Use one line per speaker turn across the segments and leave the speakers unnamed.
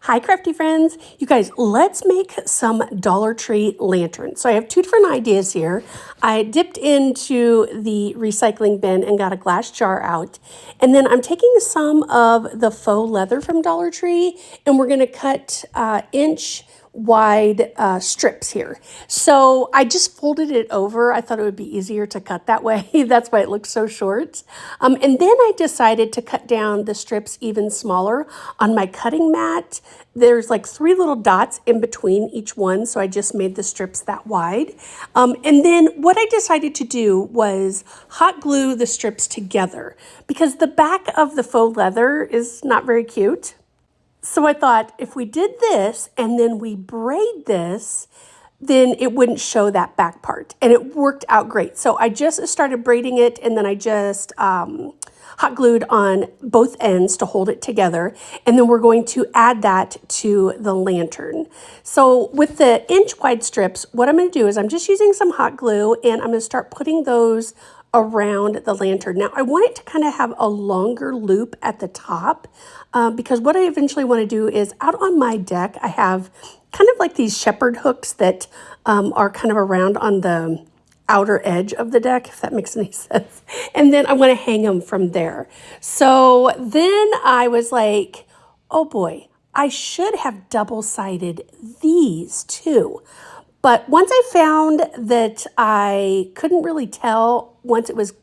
Hi, crafty friends. You guys, let's make some Dollar Tree lanterns. So I have two different ideas here. I dipped into the recycling bin and got a glass jar out. And then I'm taking some of the faux leather from Dollar Tree and we're going to cut inch wide strips here. So I just folded it over. I thought it would be easier to cut that way. That's why it looks so short. And then I decided to cut down the strips even smaller on my cutting mat. There's like 3 little dots in between each one. So I just made the strips that wide. And then what I decided to do was hot glue the strips together because the back of the faux leather is not very cute. So I thought if we did this and then we braid this, then it wouldn't show that back part. And it worked out great. So I just started braiding it and then I just hot glued on both ends to hold it together. And then we're going to add that to the lantern. So with the inch wide strips, what I'm going to do is I'm just using some hot glue and I'm going to start putting those around the lantern. Now I want it to kind of have a longer loop at the top because what I eventually want to do is out on my deck, I have kind of like these shepherd hooks that are kind of around on the outer edge of the deck, if that makes any sense. And then I want to hang them from there. So then I was like, oh boy, I should have double-sided these too. But once I found that I couldn't really tell once it was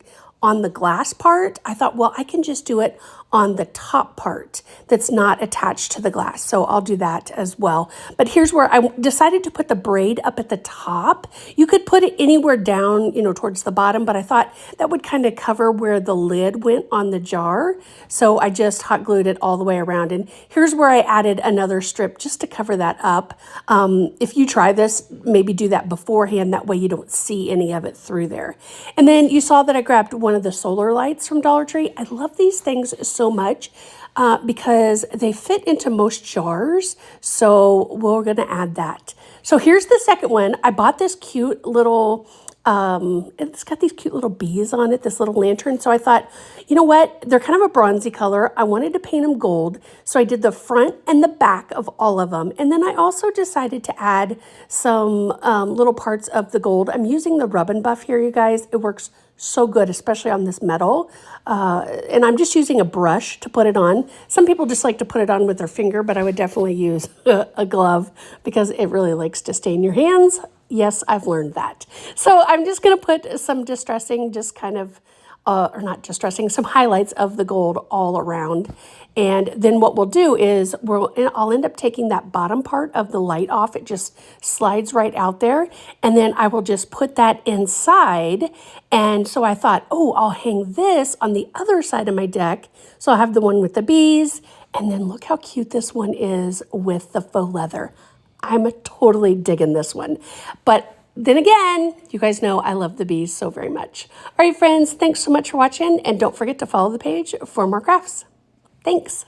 on the glass part, I thought, well, I can just do it on the top part that's not attached to the glass. So I'll do that as well. But here's where I decided to put the braid up at the top. You could put it anywhere down, towards the bottom, but I thought that would kind of cover where the lid went on the jar. So I just hot glued it all the way around. And here's where I added another strip just to cover that up. If you try this, maybe do that beforehand. That way you don't see any of it through there. And then you saw that I grabbed one of the solar lights from Dollar Tree. I love these things so much because they fit into most jars. So we're going to add that. So here's the second one. I bought this cute little, it's got these cute little bees on it, this little lantern. So I thought, you know what? They're kind of a bronzy color. I wanted to paint them gold. So I did the front and the back of all of them. And then I also decided to add some little parts of the gold. I'm using the Rub and Buff here, you guys. It works so good, especially on this metal. And I'm just using a brush to put it on. Some people just like to put it on with their finger, but I would definitely use a glove because it really likes to stain your hands. Yes, I've learned that. So I'm just going to put some distressing, just kind of, or not distressing, some highlights of the gold all around. And then what we'll do is I'll end up taking that bottom part of the light off. It just slides right out there. And then I will just put that inside. And so I thought, oh, I'll hang this on the other side of my deck. So I'll have the one with the bees. And then look how cute this one is with the faux leather. I'm totally digging this one. But then again, you guys know I love the bees so very much. All right, friends, thanks so much for watching. And don't forget to follow the page for more crafts. Thanks.